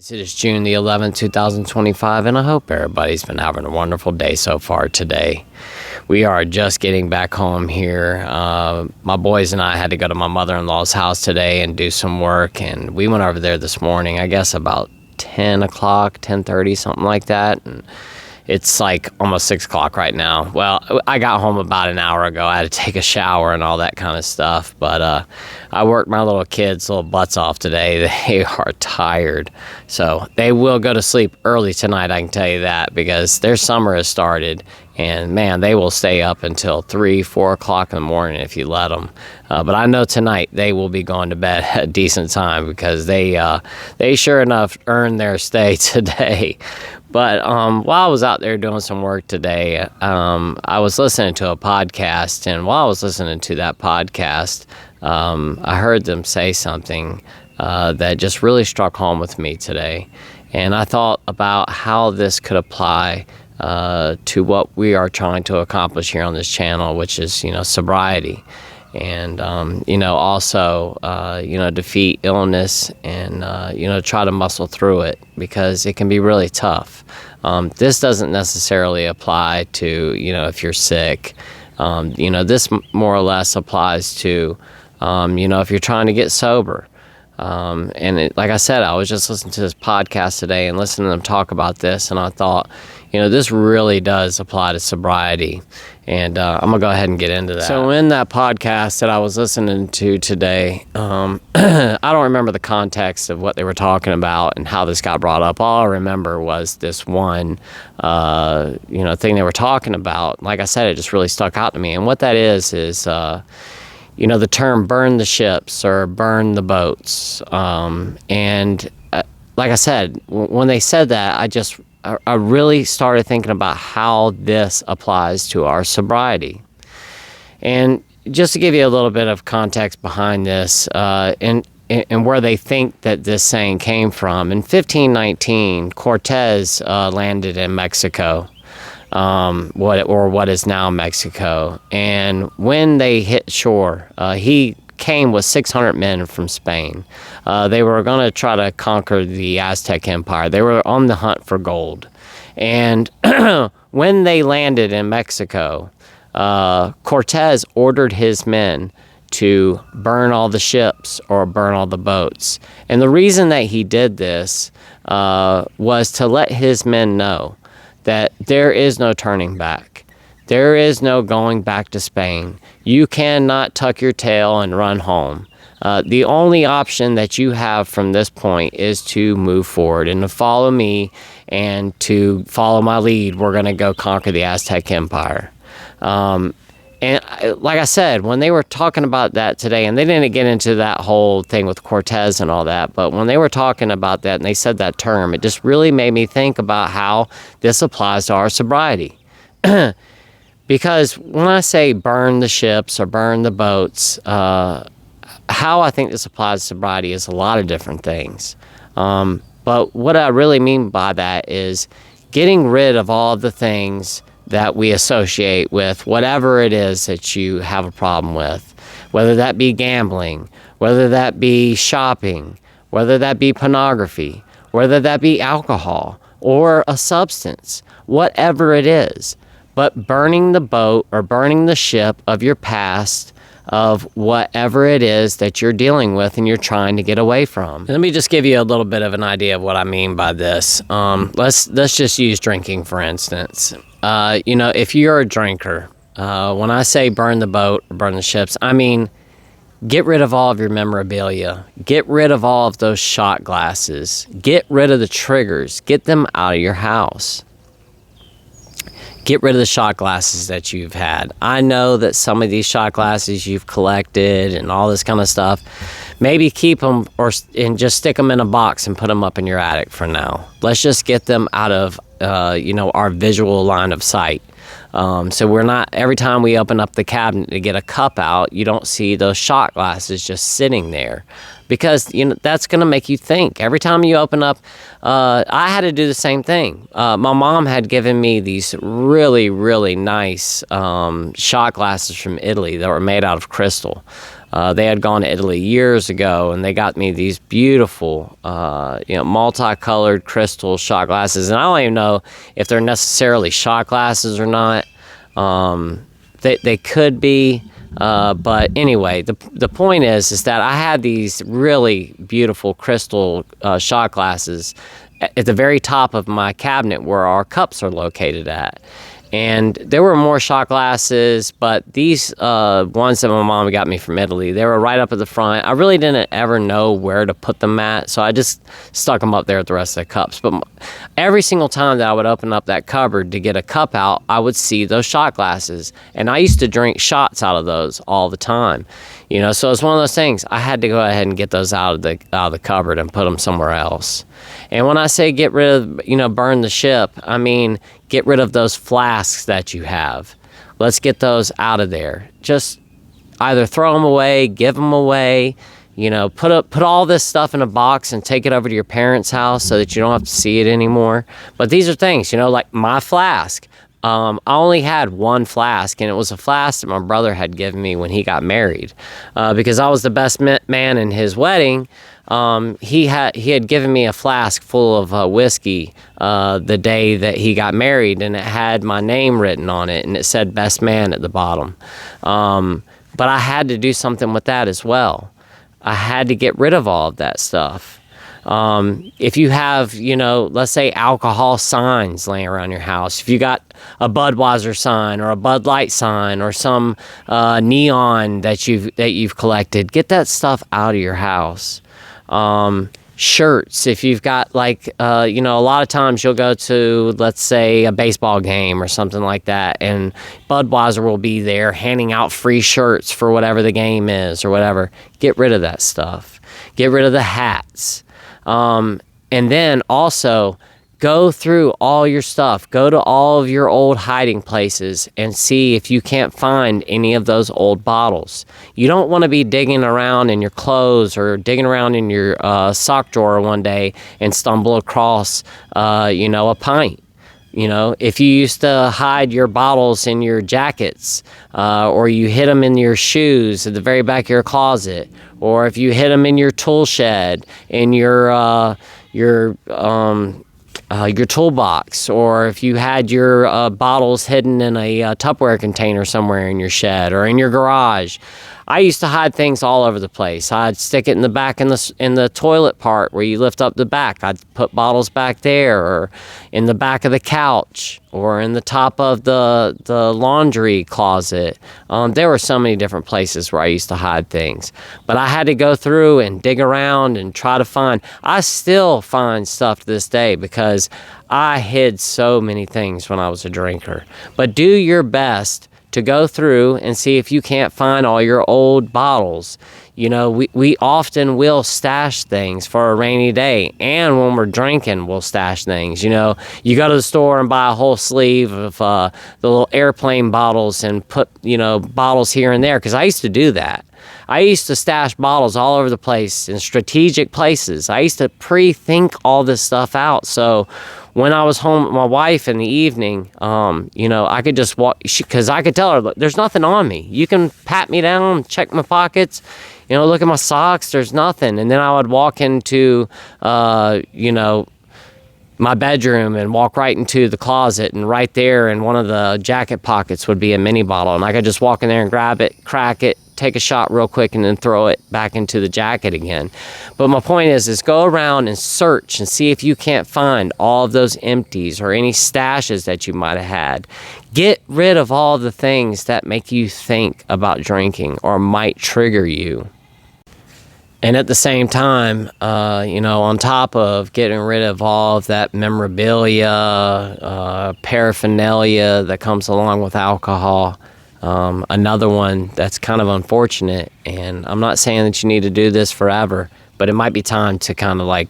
It is June the 11th, 2025, and I hope everybody's been having a wonderful day so far today. We are just getting back home here. My boys and I had to go to my mother-in-law's house today and do some work, and we went over there this morning, I guess about 10 o'clock, 10:30, something like that, and it's like almost 6 o'clock right now. Well, I got home about an hour ago. I had to take a shower and all that kind of stuff. But I worked my little kids' little butts off today. They are tired. So they will go to sleep early tonight, I can tell you that, because their summer has started. And, man, they will stay up until 3, 4 o'clock in the morning if you let them. But I know tonight they will be going to bed at a decent time because they sure enough earned their stay today. But while I was out there doing some work today, I was listening to a podcast. And while I was listening to that podcast, I heard them say something that just really struck home with me today. And I thought about how this could apply to what we are trying to accomplish here on this channel, which is, sobriety. And, also, defeat illness and, try to muscle through it because it can be really tough. This doesn't necessarily apply to, if you're sick. This more or less applies to, if you're trying to get sober. Like I said, I was just listening to this podcast today and listening to them talk about this, and I thought, this really does apply to sobriety, and I'm going to go ahead and get into that. So in that podcast that I was listening to today, I don't remember the context of what they were talking about and how this got brought up. All I remember was this one, thing they were talking about. Like I said, it just really stuck out to me, and what that is the term burn the ships or burn the boats. Like I said, when they said that, I really started thinking about how this applies to our sobriety. And just to give you a little bit of context behind this, and where they think that this saying came from, in 1519, Cortez landed in Mexico. What is now Mexico. And when they hit shore, he came with 600 men from Spain. They were going to try to conquer the Aztec Empire. They were on the hunt for gold. And when they landed in Mexico, Cortez ordered his men to burn all the ships or burn all the boats. And the reason that he did this was to let his men know that there is no turning back. There is no going back to Spain. You cannot tuck your tail and run home. The only option that you have from this point is to move forward and to follow me and to follow my lead. We're going to go conquer the Aztec Empire. And like I said, when they were talking about that today, and they didn't get into that whole thing with Cortez and all that, but when they were talking about that and they said that term, it just really made me think about how this applies to our sobriety. Because when I say burn the ships or burn the boats, how I think this applies to sobriety is a lot of different things. But what I really mean by that is getting rid of all of the things that we associate with whatever it is that you have a problem with, whether that be gambling, whether that be shopping, whether that be pornography, whether that be alcohol or a substance, whatever it is. But burning the boat or burning the ship of your past, of whatever it is that you're dealing with and you're trying to get away from. Let me just give you a little bit of an idea of what I mean by this. Let's just use drinking, for instance. If you're a drinker, when I say burn the boat or burn the ships, I mean get rid of all of your memorabilia. Get rid of all of those shot glasses. Get rid of the triggers. Get them out of your house. Get rid of the shot glasses that you've had. I know that some of these shot glasses you've collected and all this kind of stuff. Maybe keep them and just stick them in a box and put them up in your attic for now. Let's just get them out of our visual line of sight. So we're not, every time we open up the cabinet to get a cup out, you don't see those shot glasses just sitting there. because that's going to make you think. Every time you open up, I had to do the same thing. My mom had given me these really, really nice shot glasses from Italy that were made out of crystal. They had gone to Italy years ago, and they got me these beautiful, multicolored crystal shot glasses. And I don't even know if they're necessarily shot glasses or not. They could be, but anyway, the point is that I had these really beautiful crystal shot glasses at the very top of my cabinet where our cups are located at. And there were more shot glasses, but these ones that my mom got me from Italy, they were right up at the front. I really didn't ever know where to put them at, so I just stuck them up there at the rest of the cups. But every single time that I would open up that cupboard to get a cup out, I would see those shot glasses. And I used to drink shots out of those all the time. So it's one of those things. I had to go ahead and get those out of the cupboard and put them somewhere else. And when I say get rid of, burn the ship, I mean get rid of those flasks that you have. Let's get those out of there. Just either throw them away, give them away, put all this stuff in a box and take it over to your parents' house so that you don't have to see it anymore. But these are things, like my flask. I only had one flask, and it was a flask that my brother had given me when he got married. Because I was the best man in his wedding, he had given me a flask full of whiskey the day that he got married, and it had my name written on it, and it said best man at the bottom. But I had to do something with that as well. I had to get rid of all of that stuff. If you have, let's say alcohol signs laying around your house, if you got a Budweiser sign or a Bud Light sign or some neon that you've collected, get that stuff out of your house. Shirts, if you've got a lot of times you'll go to, let's say, a baseball game or something like that, and Budweiser will be there handing out free shirts for whatever the game is or whatever. Get rid of that stuff. Get rid of the hats. And then also go through all your stuff. Go to all of your old hiding places and see if you can't find any of those old bottles. You don't want to be digging around in your clothes or digging around in your sock drawer one day and stumble across, a pint. If you used to hide your bottles in your jackets, or you hid them in your shoes at the very back of your closet, or if you hid them in your tool shed, in your toolbox, or if you had your bottles hidden in a Tupperware container somewhere in your shed or in your garage. I used to hide things all over the place. I'd stick it in the back in the toilet part where you lift up the back. I'd put bottles back there, or in the back of the couch, or in the top of the laundry closet. There were so many different places where I used to hide things. But I had to go through and dig around and try to find. I still find stuff to this day because I hid so many things when I was a drinker. But do your best to go through and see if you can't find all your old bottles. We often will stash things for a rainy day, and when we're drinking, we'll stash things. You go to the store and buy a whole sleeve of the little airplane bottles and put, bottles here and there, because I used to do that. I used to stash bottles all over the place in strategic places. I used to pre-think all this stuff out. So when I was home with my wife in the evening, I could just walk, because I could tell her, look, there's nothing on me. You can pat me down, check my pockets, look at my socks, there's nothing. And then I would walk into, my bedroom and walk right into the closet, and right there in one of the jacket pockets would be a mini bottle, and I could just walk in there and grab it, crack it, take a shot real quick, and then throw it back into the jacket again. But my point is go around and search and see if you can't find all of those empties or any stashes that you might have had. Get rid of all the things that make you think about drinking or might trigger you. And at the same time, on top of getting rid of all of that memorabilia, paraphernalia that comes along with alcohol, another one that's kind of unfortunate, and I'm not saying that you need to do this forever, but it might be time to kind of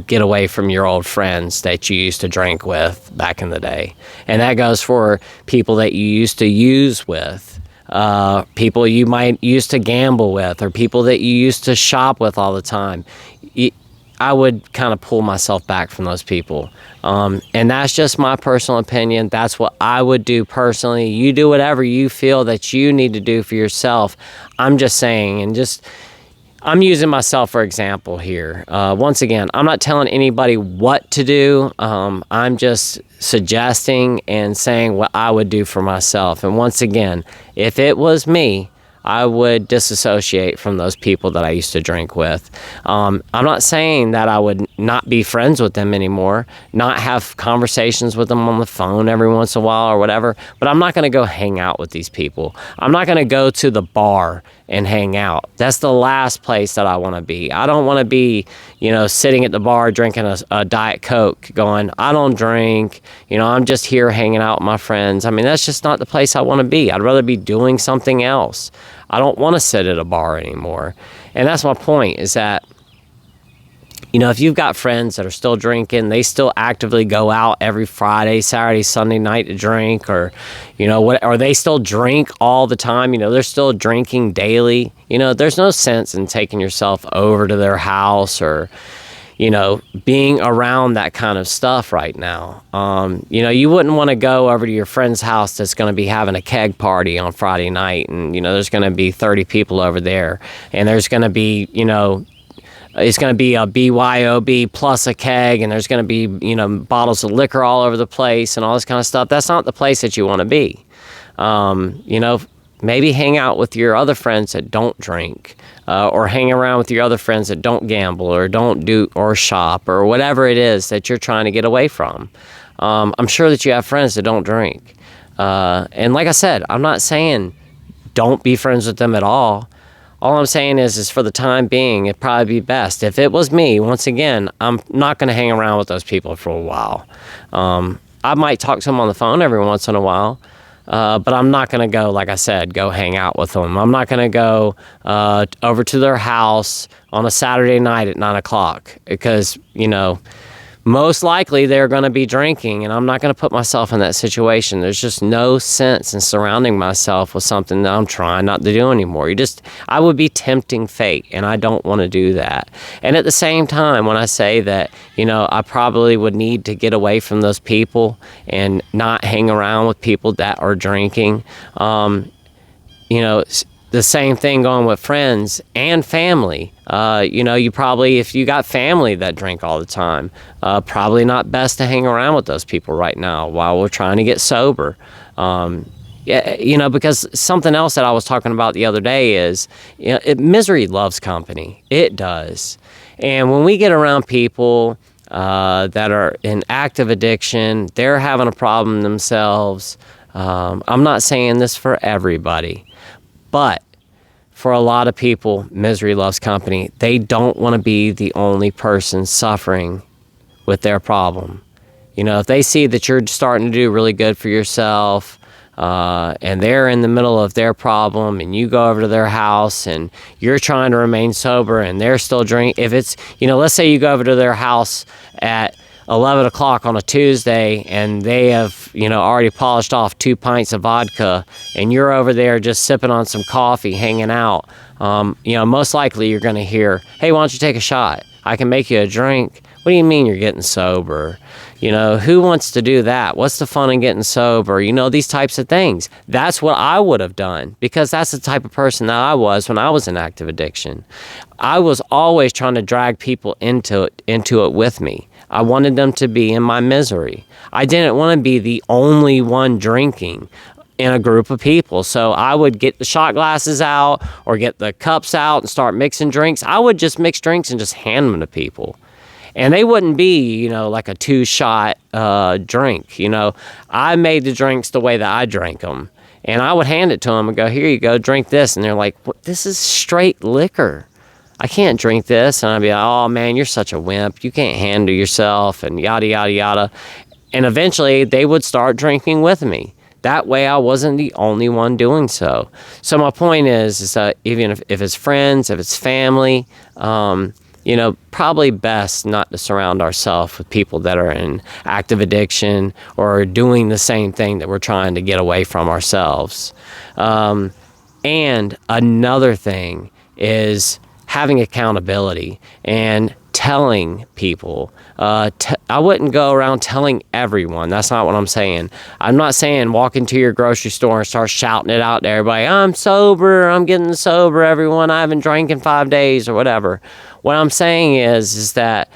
get away from your old friends that you used to drink with back in the day. And that goes for people that you used to use with. people you might used to gamble with, or people that you used to shop with all the time. I would kind of pull myself back from those people. And that's just my personal opinion. That's what I would do personally. You do whatever you feel that you need to do for yourself. I'm just saying, I'm using myself for example here. Once again, I'm not telling anybody what to do. I'm just suggesting and saying what I would do for myself. And once again, if it was me, I would disassociate from those people that I used to drink with. I'm not saying that I would not be friends with them anymore, not have conversations with them on the phone every once in a while or whatever, but I'm not going to go hang out with these people. I'm not going to go to the bar and hang out. That's the last place that I want to be. I don't want to be, sitting at the bar drinking a Diet Coke going, I don't drink, I'm just here hanging out with my friends. I mean, that's just not the place I want to be. I'd rather be doing something else. I don't want to sit at a bar anymore. And that's my point, is that, if you've got friends that are still drinking, they still actively go out every Friday, Saturday, Sunday night to drink, or, or they still drink all the time, they're still drinking daily. There's no sense in taking yourself over to their house or, being around that kind of stuff right now. You wouldn't want to go over to your friend's house that's going to be having a keg party on Friday night, and, there's going to be 30 people over there, and there's going to be, it's going to be a BYOB plus a keg, and there's going to be, bottles of liquor all over the place and all this kind of stuff. That's not the place that you want to be. Maybe hang out with your other friends that don't drink, or hang around with your other friends that don't gamble or don't do or shop or whatever it is that you're trying to get away from. I'm sure that you have friends that don't drink. And like I said, I'm not saying don't be friends with them at all. All I'm saying is for the time being, it'd probably be best. If it was me, once again, I'm not going to hang around with those people for a while. I might talk to them on the phone every once in a while, but I'm not going to go, like I said, go hang out with them. I'm not going to go over to their house on a Saturday night at 9 o'clock because, most likely they're going to be drinking, and I'm not going to put myself in that situation. There's just no sense in surrounding myself with something that I'm trying not to do anymore. I would be tempting fate, and I don't want to do that. And at the same time, when I say that, I probably would need to get away from those people and not hang around with people that are drinking, the same thing going with friends and family. You probably, if you got family that drink all the time, probably not best to hang around with those people right now while we're trying to get sober. Because something else that I was talking about the other day is, misery loves company. It does. And when we get around people that are in active addiction, they're having a problem themselves. I'm not saying this for everybody, but for a lot of people, misery loves company. They don't want to be the only person suffering with their problem. If they see that you're starting to do really good for yourself, and they're in the middle of their problem, and you go over to their house and you're trying to remain sober and they're still drinking. If it's, let's say you go over to their house at 11 o'clock on a Tuesday and they have, already polished off 2 pints of vodka, and you're over there just sipping on some coffee, hanging out, most likely you're going to hear, hey, why don't you take a shot? I can make you a drink. What do you mean you're getting sober? Who wants to do that? What's the fun in getting sober? These types of things. That's what I would have done, because that's the type of person that I was when I was in active addiction. I was always trying to drag people into it with me. I wanted them to be in my misery. I didn't want to be the only one drinking in a group of people. So I would get the shot glasses out or get the cups out and start mixing drinks. I would just mix drinks and just hand them to people. And they wouldn't be, like a 2-shot drink. I made the drinks the way that I drank them. And I would hand it to them and go, here you go, drink this. And they're like, what? This is straight liquor. I can't drink this. And I'd be like, oh man, you're such a wimp. You can't handle yourself, and yada, yada, yada. And eventually they would start drinking with me. That way I wasn't the only one doing so. So my point is that even if it's friends, if it's family, probably best not to surround ourselves with people that are in active addiction or doing the same thing that we're trying to get away from ourselves. And another thing is having accountability and telling people. I wouldn't go around telling everyone. That's not what I'm saying. I'm not saying walk into your grocery store and start shouting it out to everybody. I'm sober. I'm getting sober, everyone. I haven't drank in 5 days or whatever. What I'm saying is that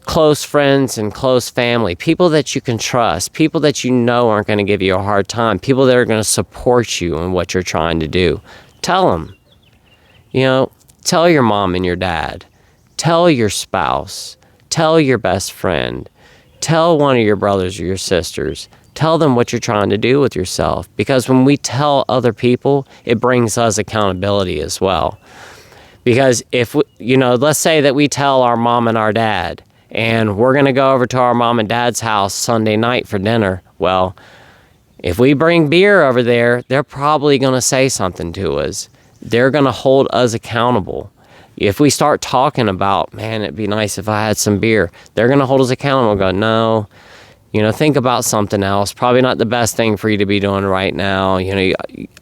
close friends and close family, people that you can trust, people that you know aren't going to give you a hard time, people that are going to support you in what you're trying to do, tell them. Tell your mom and your dad. Tell your spouse. Tell your best friend. Tell one of your brothers or your sisters. Tell them what you're trying to do with yourself. Because when we tell other people, it brings us accountability as well. Because if, let's say that we tell our mom and our dad, and we're going to go over to our mom and dad's house Sunday night for dinner. Well, if we bring beer over there, they're probably going to say something to us. They're going to hold us accountable. If we start talking about, man, it'd be nice if I had some beer, they're going to hold us accountable and go, no, think about something else. Probably not the best thing for you to be doing right now. I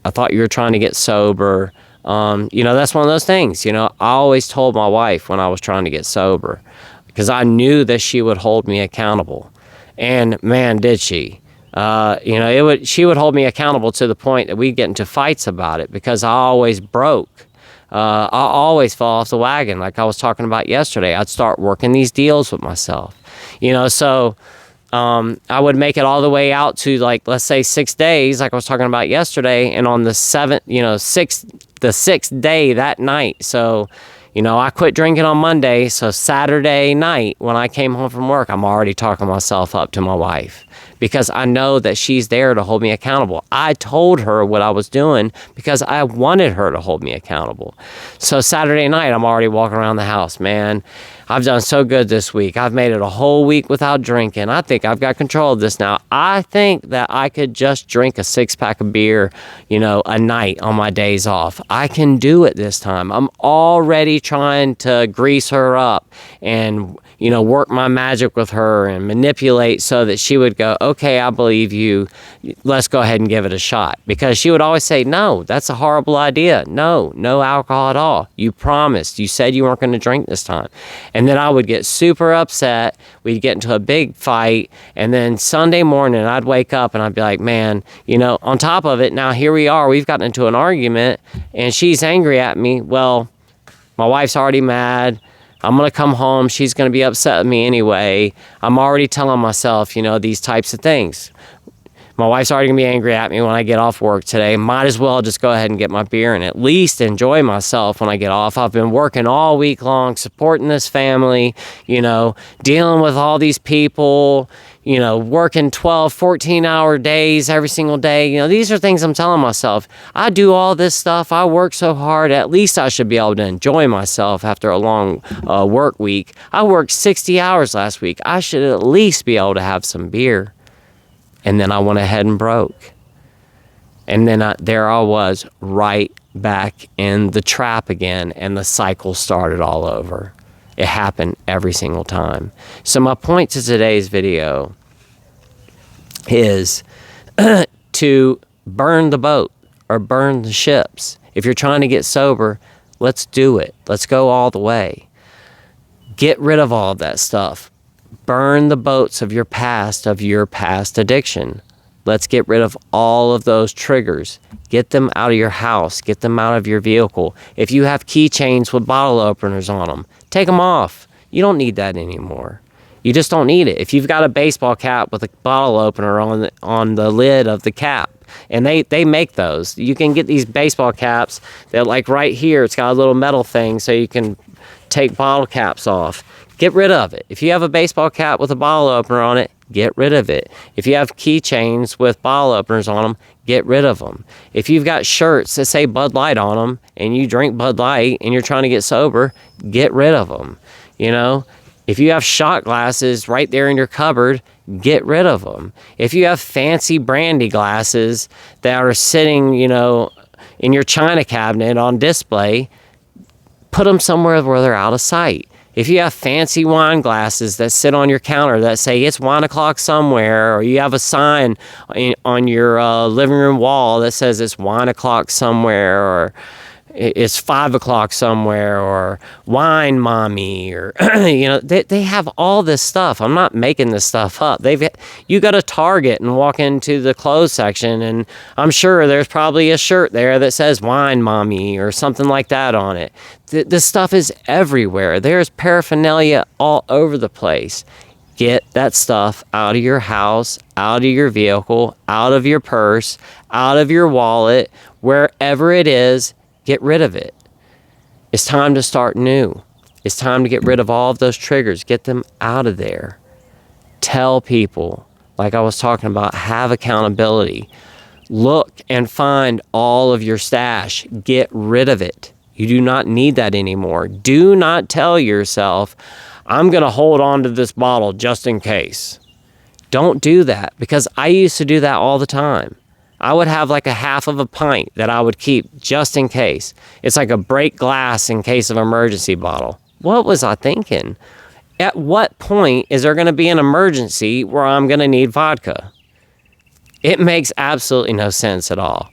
thought you were trying to get sober. That's one of those things. I always told my wife when I was trying to get sober, because I knew that she would hold me accountable. And man, did she. She would hold me accountable to the point that we'd get into fights about it, because I always broke. I always fall off the wagon, like I was talking about yesterday. I'd start working these deals with myself. So I would make it all the way out to, like, let's say 6 days, like I was talking about yesterday, and on the sixth day that night. So, I quit drinking on Monday, so Saturday night when I came home from work, I'm already talking myself up to my wife, because I know that she's there to hold me accountable. I told her what I was doing because I wanted her to hold me accountable. So Saturday night, I'm already walking around the house, man. I've done so good this week. I've made it a whole week without drinking. I think I've got control of this now. I think that I could just drink a 6-pack of beer, a night on my days off. I can do it this time. I'm already trying to grease her up and, work my magic with her and manipulate so that she would go, okay, I believe you. Let's go ahead and give it a shot. Because she would always say, no, that's a horrible idea. No alcohol at all. You promised. You said you weren't going to drink this time. And then I would get super upset. We'd get into a big fight. And then Sunday morning, I'd wake up and I'd be like, man, on top of it, now here we are. We've gotten into an argument and she's angry at me. Well, my wife's already mad. I'm going to come home. She's going to be upset with me anyway. I'm already telling myself, these types of things. My wife's already going to be angry at me when I get off work today. Might as well just go ahead and get my beer and at least enjoy myself when I get off. I've been working all week long, supporting this family, dealing with all these people, working 12, 14-hour days every single day. These are things I'm telling myself. I do all this stuff. I work so hard. At least I should be able to enjoy myself after a long work week. I worked 60 hours last week. I should at least be able to have some beer. And then I went ahead and broke. And then there I was right back in the trap again, and the cycle started all over. It happened every single time. So my point to today's video is to burn the boat or burn the ships. If you're trying to get sober, let's do it. Let's go all the way. Get rid of all of that stuff. Burn the boats of your past addiction. Let's get rid of all of those triggers. Get them out of your house. Get them out of your vehicle. If you have keychains with bottle openers on them, take them off. You don't need that anymore. You just don't need it. If you've got a baseball cap with a bottle opener on the lid of the cap, and they make those. You can get these baseball caps that, like right here, it's got a little metal thing so you can take bottle caps off. Get rid of it. If you have a baseball cap with a bottle opener on it, get rid of it. If you have keychains with bottle openers on them, get rid of them. If you've got shirts that say Bud Light on them and you drink Bud Light and you're trying to get sober, get rid of them. If you have shot glasses right there in your cupboard, get rid of them. If you have fancy brandy glasses that are sitting, in your china cabinet on display, put them somewhere where they're out of sight. If you have fancy wine glasses that sit on your counter that say it's wine o'clock somewhere, or you have a sign on your living room wall that says it's wine o'clock somewhere, or it's 5 o'clock somewhere, or wine mommy, or they have all this stuff. I'm not making this stuff up. You go to Target and walk into the clothes section, and I'm sure there's probably a shirt there that says wine mommy or something like that on it. This stuff is everywhere. There's paraphernalia all over the place. Get that stuff out of your house, out of your vehicle, out of your purse, out of your wallet, wherever it is. Get rid of it. It's time to start new. It's time to get rid of all of those triggers. Get them out of there. Tell people, like I was talking about, have accountability. Look and find all of your stash. Get rid of it. You do not need that anymore. Do not tell yourself, I'm going to hold on to this bottle just in case. Don't do that, because I used to do that all the time. I would have like a half of a pint that I would keep just in case. It's like a break glass in case of emergency bottle. What was I thinking? At what point is there going to be an emergency where I'm going to need vodka? It makes absolutely no sense at all.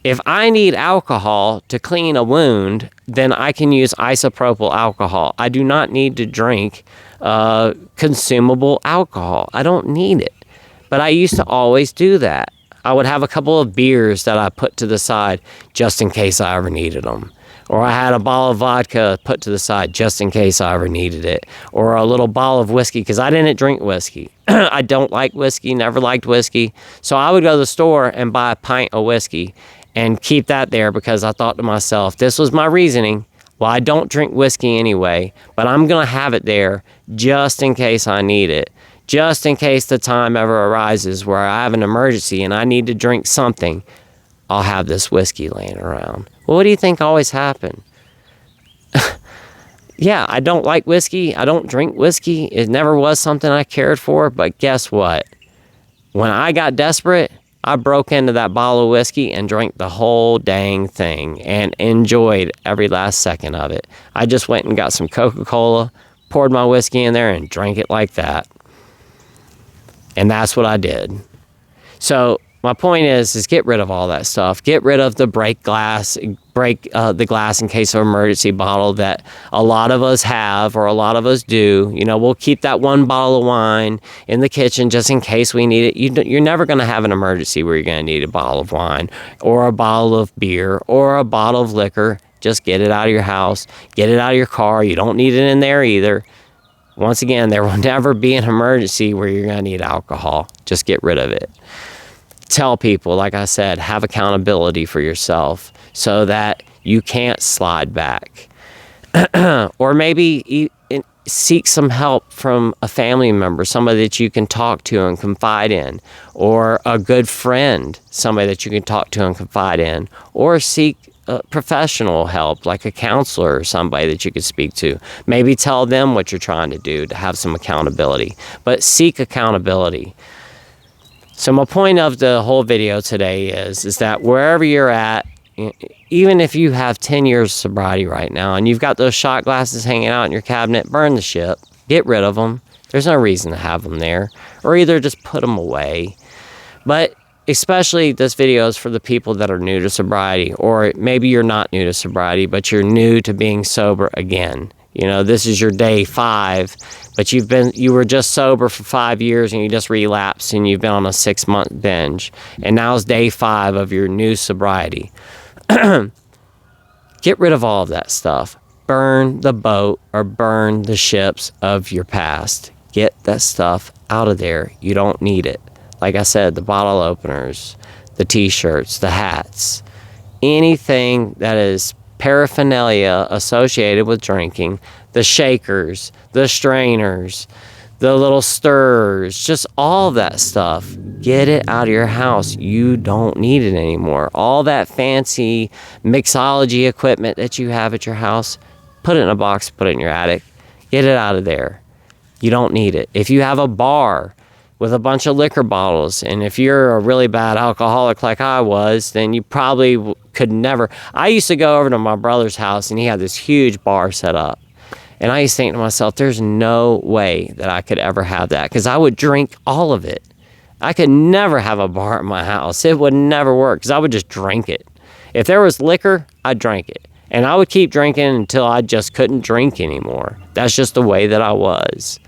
If I need alcohol to clean a wound, then I can use isopropyl alcohol. I do not need to drink consumable alcohol. I don't need it. But I used to always do that. I would have a couple of beers that I put to the side just in case I ever needed them. Or I had a bottle of vodka put to the side just in case I ever needed it. Or a little bottle of whiskey, because I didn't drink whiskey. I don't like whiskey, never liked whiskey. So I would go to the store and buy a pint of whiskey and keep that there, because I thought to myself, this was my reasoning. Well, I don't drink whiskey anyway, but I'm going to have it there just in case I need it. Just in case the time ever arises where I have an emergency and I need to drink something, I'll have this whiskey laying around. Well, what do you think always happened? Yeah, I don't like whiskey. I don't drink whiskey. It never was something I cared for. But guess what? When I got desperate, I broke into that bottle of whiskey and drank the whole dang thing and enjoyed every last second of it. I just went and got some Coca-Cola, poured my whiskey in there, and drank it like that. And that's what I did. So my point is get rid of all that stuff. Get rid of the break the glass in case of emergency bottle that a lot of us have, or a lot of us do. We'll keep that one bottle of wine in the kitchen just in case we need it. You're never going to have an emergency where you're going to need a bottle of wine or a bottle of beer or a bottle of liquor. Just get it out of your house. Get it out of your car. You don't need it in there either. Once again, there will never be an emergency where you're going to need alcohol. Just get rid of it. Tell people, like I said, have accountability for yourself so that you can't slide back. Or maybe seek some help from a family member, somebody that you can talk to and confide in, or a good friend, somebody that you can talk to and confide in, or seek professional help, like a counselor or somebody that you could speak to. Maybe tell them what you're trying to do to have some accountability, but seek accountability. So my point of the whole video today is that wherever you're at, even if you have 10 years of sobriety right now and you've got those shot glasses hanging out in your cabinet, burn the ship, get rid of them. There's no reason to have them there, or either just put them away. But especially this video is for the people that are new to sobriety, or maybe you're not new to sobriety, but you're new to being sober again. This is your day 5, but you were just sober for 5 years and you just relapsed and you've been on a 6-month binge. And now it's day 5 of your new sobriety. Get rid of all of that stuff. Burn the boat or burn the ships of your past. Get that stuff out of there. You don't need it. Like I said, the bottle openers, the t-shirts, the hats, anything that is paraphernalia associated with drinking, the shakers, the strainers, the little stirrers, just all that stuff. Get it out of your house. You don't need it anymore. All that fancy mixology equipment that you have at your house, put it in a box, put it in your attic. Get it out of there. You don't need it. If you have a bar with a bunch of liquor bottles, and if you're a really bad alcoholic like I was, then you probably could never. I used to go over to my brother's house and he had this huge bar set up, And I used to think to myself, there's no way that I could ever have that, because I would drink all of it. I could never have a bar at my house. It would never work, because I would just drink it. If there was liquor, I'd drink it. And I would keep drinking until I just couldn't drink anymore. That's just the way that I was.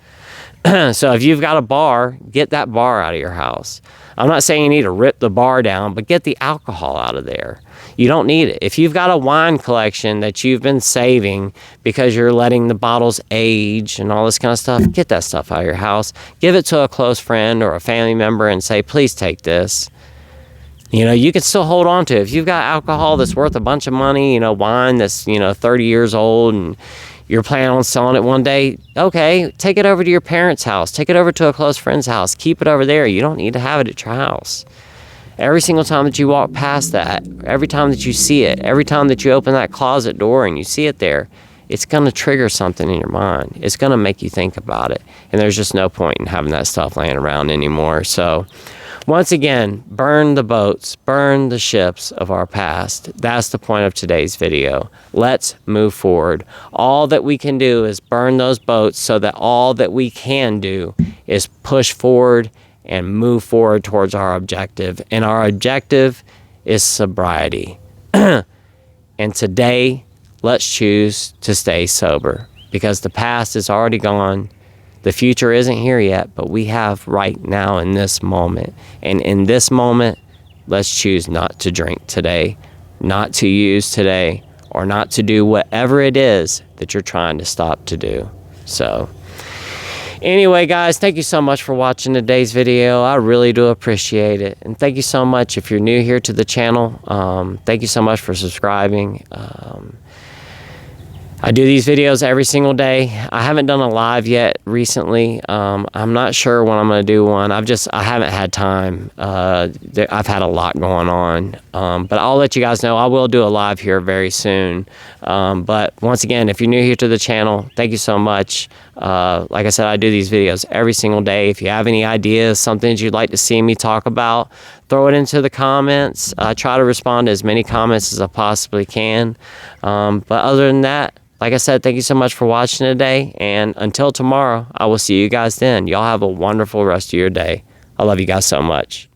So if you've got a bar, get that bar out of your house. I'm not saying you need to rip the bar down, but get the alcohol out of there. You don't need it. If you've got a wine collection that you've been saving because you're letting the bottles age and all this kind of stuff, get that stuff out of your house. Give it to a close friend or a family member and say, please take this. You know, you can still hold on to it. If you've got alcohol that's worth a bunch of money, you know, wine that's, 30 years old, and you're planning on selling it one day, okay, take it over to your parents' house. Take it over to a close friend's house. Keep it over there. You don't need to have it at your house. Every single time that you walk past that, every time that you see it, every time that you open that closet door and you see it there, it's going to trigger something in your mind. It's going to make you think about it. And there's just no point in having that stuff laying around anymore. So, once again, burn the boats, burn the ships of our past. That's the point of today's video. Let's move forward. All that we can do is burn those boats, so that all that we can do is push forward and move forward towards our objective. And our objective is sobriety. And today, let's choose to stay sober, because the past is already gone. The future isn't here yet, but we have right now in this moment. And in this moment, let's choose not to drink today, not to use today, or not to do whatever it is that you're trying to stop to do. So, anyway, guys, thank you so much for watching today's video. I really do appreciate it. And thank you so much if you're new here to the channel. Thank you so much for subscribing. I do these videos every single day. I haven't done a live yet recently. I'm not sure when I'm going to do one. I haven't had time. I've had a lot going on. But I'll let you guys know. I will do a live here very soon. But once again, if you're new here to the channel, thank you so much. Like I said, I do these videos every single day. If you have any ideas, something that you'd like to see me talk about, throw it into the comments. I try to respond to as many comments as I possibly can. But other than that, like I said, thank you so much for watching today. And until tomorrow, I will see you guys then. Y'all have a wonderful rest of your day. I love you guys so much.